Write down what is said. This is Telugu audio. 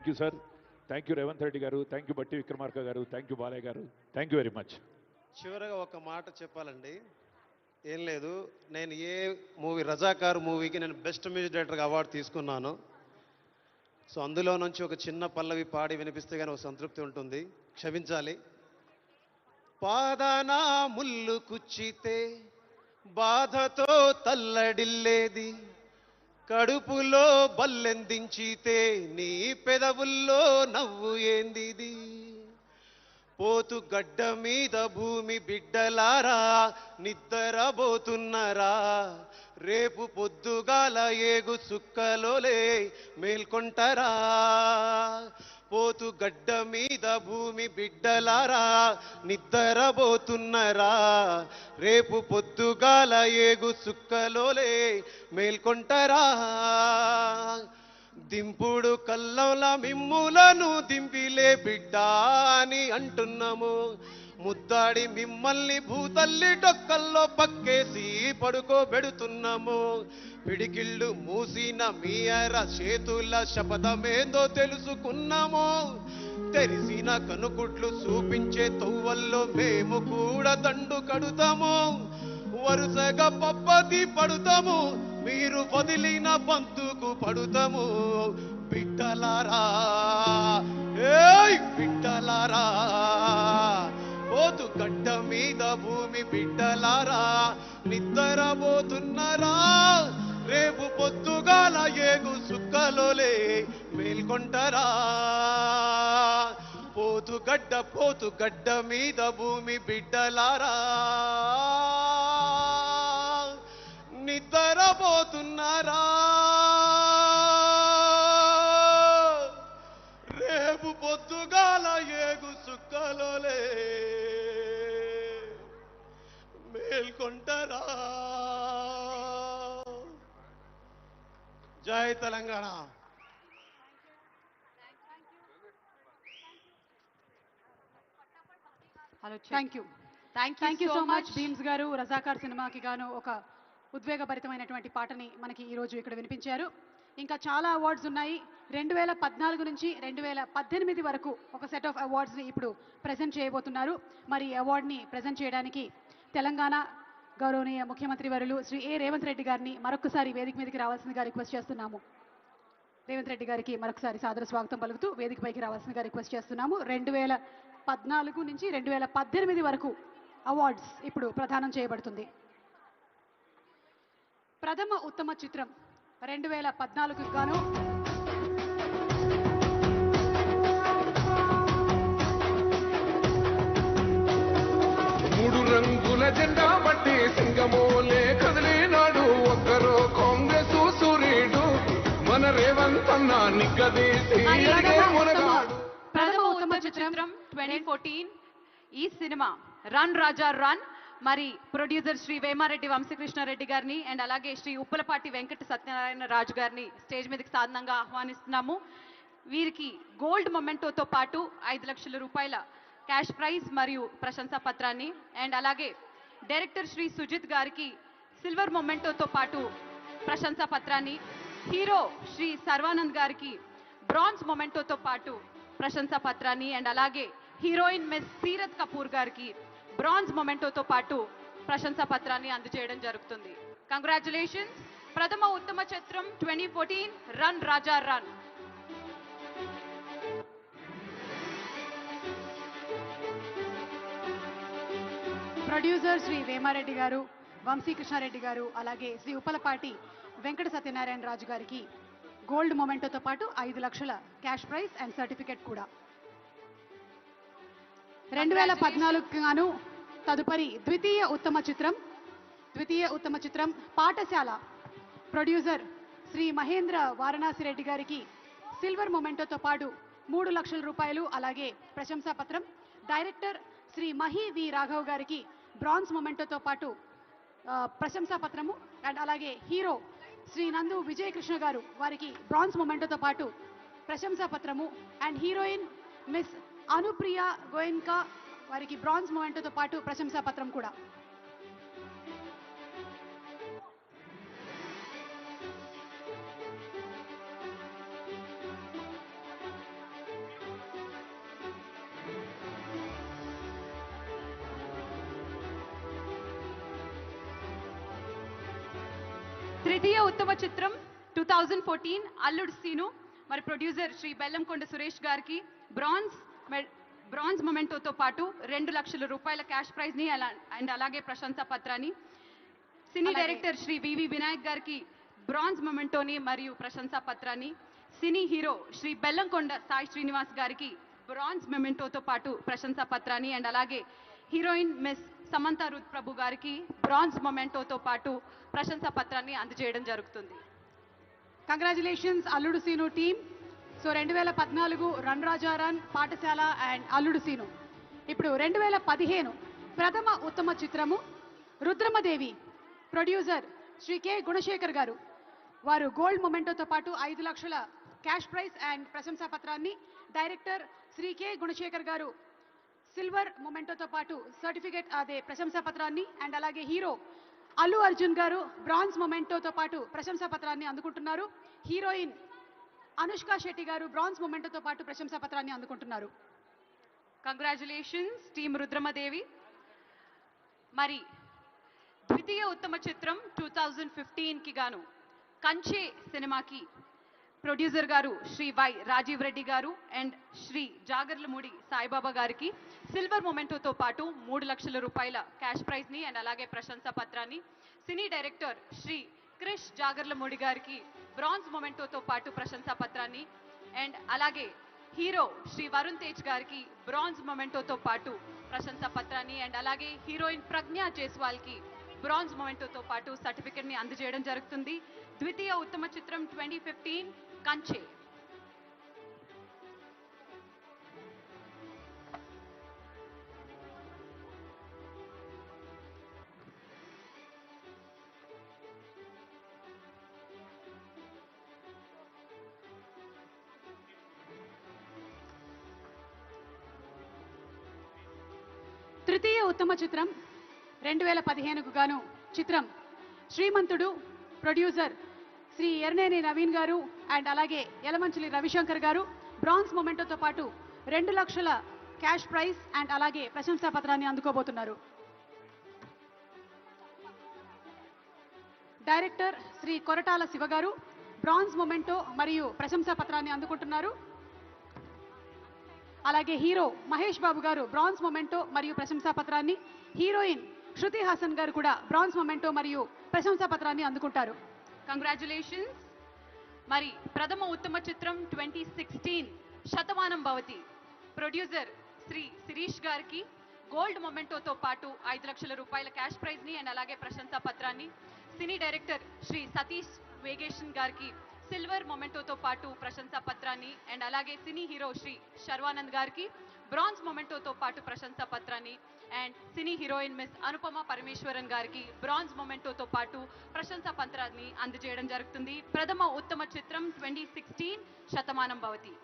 Thank you sir. Thank you Revanth Reddy గారు, థ్యాంక్ యూ బట్టి విక్రమార్క గారు, థ్యాంక్ యూ బాలయ్య గారు, థ్యాంక్ యూ వెరీ మచ్. చివరగా ఒక మాట చెప్పాలండి. ఏం లేదు, నేను ఏ మూవీ రజాకార్ మూవీకి నేను బెస్ట్ మ్యూజిక్ డైరెక్టర్గా అవార్డు తీసుకున్నాను. సో అందులో నుంచి ఒక చిన్న పల్లవి పాడి వినిపిస్తే కానీ ఒక సంతృప్తి ఉంటుంది, క్షమించాలి. పాదాన ముళ్ళు కుచ్చితే బాధతో తల్లడిల్లేది, కడుపులో బల్లెందించితే నీ పెదవుల్లో నవ్వు ఏందిది. పోతు గడ్డ మీద భూమి బిడ్డలారా నిద్రబోతున్నరా, రేపు పొద్దుగాల ఏగు సుక్కలోలే మేల్కొంటరా. పోతు గడ్డ మీద భూమి బిడ్డలారా నిద్రబోతున్నరా, రేపు పొద్దుగాల ఏగు సుక్కలోలే మేల్కొంటరా. దింపుడు కల్లంల మిమ్ములను దింపిలే బిడ్డ అని అంటున్నాము, ముద్దాడి మిమ్మల్ని భూతల్లి డొక్కల్లో పక్కేసి పడుకోబెడుతున్నాము. పిడికిళ్ళు మూసిన మీ అర చేతుల శపథమేందో తెలుసుకున్నాము, తెరిసిన కనుకుట్లు చూపించే తొవ్వల్లో మేము కూడా దండు కడుతాము. వరుసగా పప్పది పడుతాము, మీరు వదిలిన బంతుకు పడుతాము. బిడ్డలారా ఏయ్ బిడ్డలారా, పోతు గడ్డ మీద భూమి బిడ్డలారా నిద్రపోతున్నరా, రేపు పొద్దుగాల ఏగు సుక్కలోలే మేల్కొంటరా. పోతు గడ్డ మీద భూమి బిడ్డలారా నిద్రపోతున్నారా, రేపు పొద్దుగాల ఏగు సుక్కలోలే మేల్కొంటరా. జై Telangana. Thank you so much Bheems గారు. రజాకార్ సినిమాకి గాను ఒక ఉద్వేగభరితమైనటువంటి పాటని మనకి ఈరోజు ఇక్కడ వినిపించారు. ఇంకా చాలా అవార్డ్స్ ఉన్నాయి. 2014 నుంచి 2018 వరకు ఒక సెట్ ఆఫ్ అవార్డ్స్ని ఇప్పుడు ప్రజెంట్ చేయబోతున్నారు. మరి ఈ అవార్డ్ని ప్రజెంట్ చేయడానికి తెలంగాణ గౌరవనీయ ముఖ్యమంత్రి వర్యులు శ్రీ రేవంత్ రెడ్డి గారిని మరొకసారి వేదిక మీదకి రావాల్సిందిగా రిక్వెస్ట్ చేస్తున్నాము. రేవంత్ రెడ్డి గారికి మరొకసారి సాదర స్వాగతం పలుకుతూ వేదికపైకి రావాల్సిందిగా రిక్వెస్ట్ చేస్తున్నాము. 2014 నుంచి 2018 వరకు అవార్డ్స్ ఇప్పుడు ప్రదానం చేయబడుతుంది. ప్రథమ ఉత్తమ చిత్రం 2014కు గాను మూడు రంగుల జెండా బట్టి సింగమోలే కదిలినాడు ఒక్కరో కాంగ్రెస్ సూర్యుడు మన రేవంత్ అన్న నిగ్గదీసి ప్రథమ ఉత్తమ చిత్రం 2014 ఈ సినిమా రన్ రాజా రన్. మరి ప్రొడ్యూసర్ శ్రీ వేమారెడ్డి వంశీకృష్ణారెడ్డి గారిని అండ్ అలాగే శ్రీ ఉప్పలపాటి వెంకట సత్యనారాయణ రాజు గారిని స్టేజ్ మీదకి సాధారణంగా ఆహ్వానిస్తున్నాము. వీరికి గోల్డ్ మొమెంటోతో పాటు 5 లక్షల రూపాయల క్యాష్ ప్రైజ్ మరియు ప్రశంసా పత్రాన్ని అండ్ అలాగే డైరెక్టర్ శ్రీ సుజిత్ గారికి సిల్వర్ మొమెంటోతో పాటు ప్రశంసా పత్రాన్ని, హీరో శ్రీ సర్వానంద్ గారికి బ్రాంజ్ మొమెంటోతో పాటు ప్రశంసా పత్రాన్ని అండ్ అలాగే హీరోయిన్ మిస్ సీరత్ కపూర్ గారికి బ్రాంజ్ మొమెంటోతో పాటు ప్రశంసా పత్రాన్ని అందజేయడం జరుగుతుంది. కంగ్రాచులేషన్స్. ప్రథమ ఉత్తమ చిత్రం 2014 రన్ రాజా రన్. ప్రొడ్యూసర్ శ్రీ వేమారెడ్డి గారు, వంశీకృష్ణారెడ్డి గారు, అలాగే శ్రీ ఉప్పలపాటి వెంకట సత్యనారాయణ రాజు గారికి గోల్డ్ మొమెంటోతో పాటు 5 లక్షల క్యాష్ ప్రైజ్ అండ్ సర్టిఫికెట్ కూడా. 2014 గాను తదుపరి ద్వితీయ ఉత్తమ చిత్రం పాఠశాల. ప్రొడ్యూసర్ శ్రీ మహేంద్ర వారణాసి రెడ్డి గారికి సిల్వర్ మొమెంటోతో పాటు 3 లక్షల రూపాయలు అలాగే ప్రశంసా పత్రం. డైరెక్టర్ శ్రీ మహి వి రాఘవ్ గారికి బ్రాంజ్ మొమెంటోతో పాటు ప్రశంసా పత్రము అండ్ అలాగే హీరో శ్రీ నందు విజయకృష్ణ గారు వారికి బ్రాంజ్ మొమెంటోతో పాటు ప్రశంసా పత్రము అండ్ హీరోయిన్ మిస్ అనుప్రియ గోయన్కా వారికి బ్రాంజ్ మొమెంటోతో పాటు ప్రశంసా పత్రం కూడా. ద్వితీయ ఉత్తమ చిత్రం 2014 అల్లుడు సీను మరి ప్రొడ్యూసర్ శ్రీ బెల్లంకొండ సురేష్ గారికి బ్రాంజ్ మొమెంటోతో పాటు 2 లక్షల రూపాయల క్యాష్ ప్రైజ్ ని అండ్ అలాగే ప్రశంసా పత్రాన్ని, సినీ డైరెక్టర్ శ్రీ వివి వినాయక్ గారికి బ్రాంజ్ మొమెంటోని మరియు ప్రశంసా పత్రాన్ని, సినీ హీరో శ్రీ బెల్లంకొండ సాయి శ్రీనివాస్ గారికి బ్రాంజ్ మొమెంటోతో పాటు ప్రశంసా పత్రాన్ని అండ్ అలాగే హీరోయిన్ మిస్ సమంత రుత్ ప్రభు గారికి బ్రాంజ్ మొమెంటోతో పాటు ప్రశంసా పత్రాన్ని అందజేయడం జరుగుతుంది. కంగ్రాచులేషన్స్ అల్లుడు సీను టీమ్. సో 2014 రన్ రాజా రన్, పాఠశాల అండ్ అల్లుడు సీను. ఇప్పుడు 2015 ప్రథమ ఉత్తమ చిత్రము రుద్రమదేవి. ప్రొడ్యూసర్ శ్రీ కె గుణశేఖర్ గారు. వారు గోల్డ్ మొమెంటోతో పాటు 5 లక్షల క్యాష్ ప్రైజ్ అండ్ ప్రశంసా పత్రాన్ని, డైరెక్టర్ శ్రీ కె గుణశేఖర్ గారు సిల్వర్ మొమెంటోతో పాటు సర్టిఫికేట్ అదే ప్రశంసా పత్రాన్ని అండ్ అలాగే హీరో అల్లు అర్జున్ గారు బ్రాంజ్ మొమెంటోతో పాటు ప్రశంసా పత్రాన్ని అందుకుంటున్నారు. హీరోయిన్ అనుష్క శెట్టి గారు బ్రాంజ్ మొమెంటోతో పాటు ప్రశంసా పత్రాన్ని అందుకుంటున్నారు. Congratulations team Rudramadevi. మరి ద్వితీయ ఉత్తమ చిత్రం 2015కి గాను కంచే సినిమాకి ప్రొడ్యూసర్ గారు శ్రీ వై రాజీవ్ రెడ్డి గారు అండ్ శ్రీ జాగర్లమూడి సాయిబాబా గారికి సిల్వర్ మొమెంటోతో పాటు 3 లక్షల రూపాయల క్యాష్ ప్రైజ్ ని అండ్ అలాగే ప్రశంసా పత్రాన్ని, సినీ డైరెక్టర్ శ్రీ క్రిష్ జాగర్లమూడి గారికి బ్రాంజ్ మొమెంటోతో పాటు ప్రశంసా పత్రాన్ని అండ్ అలాగే హీరో శ్రీ వరుణ్ తేజ్ గారికి బ్రాంజ్ మొమెంటోతో పాటు ప్రశంసా పత్రాన్ని అండ్ అలాగే హీరోయిన్ ప్రజ్ఞా జైస్వాల్కి బ్రాంజ్ మొమెంటోతో పాటు సర్టిఫికెట్ ని అందజేయడం జరుగుతుంది. ద్వితీయ ఉత్తమ చిత్రం 2015 కంచే. తృతీయ ఉత్తమ చిత్రం 2015కు గాను చిత్రం శ్రీమంతుడు. ప్రొడ్యూసర్ శ్రీ ఎర్నేని నవీన్ గారు అండ్ అలాగే యలమంచిలి రవిశంకర్ గారు బ్రాంజ్ మొమెంటోతో పాటు 2 లక్షల క్యాష్ ప్రైజ్ అండ్ అలాగే ప్రశంసా పత్రాన్ని అందుకోబోతున్నారు. డైరెక్టర్ శ్రీ కొరటాల శివ గారు బ్రాంజ్ మొమెంటో మరియు ప్రశంసా పత్రాన్ని అందుకుంటున్నారు. అలాగే హీరో మహేష్ బాబు గారు బ్రాంజ్ మొమెంటో మరియు ప్రశంసా పత్రాన్ని, హీరోయిన్ శృతి హాసన్ గారు కూడా బ్రాంజ్ మొమెంటో మరియు ప్రశంసా పత్రాన్ని అందుకుంటారు. కంగ్రాచులేషన్స్. మరి ప్రథమ ఉత్తమ చిత్రం 2016 శతమానం భవతి. ప్రొడ్యూసర్ శ్రీ శిరీష్ గారికి గోల్డ్ మొమెంటోతో పాటు 5 లక్షల రూపాయల క్యాష్ ప్రైజ్ ని అండ్ అలాగే ప్రశంసా పత్రాన్ని, సినీ డైరెక్టర్ శ్రీ సతీష్ వేగేషన్ గారికి సిల్వర్ మొమెంటోతో పాటు ప్రశంసా పత్రాన్ని అండ్ అలాగే సినీ హీరో శ్రీ శర్వానంద్ గారికి బ్రాంజ్ మొమెంటోతో పాటు ప్రశంసా పత్రాన్ని and cine heroine miss Anupama Parameswaran గారికి బ్రాంజ్ మొమెంటోతో పాటు ప్రశంసా పత్రాన్ని అందజేయడం జరుగుతుంది. ప్రథమ ఉత్తమ చిత్రం 2016 శతమానం భవతి.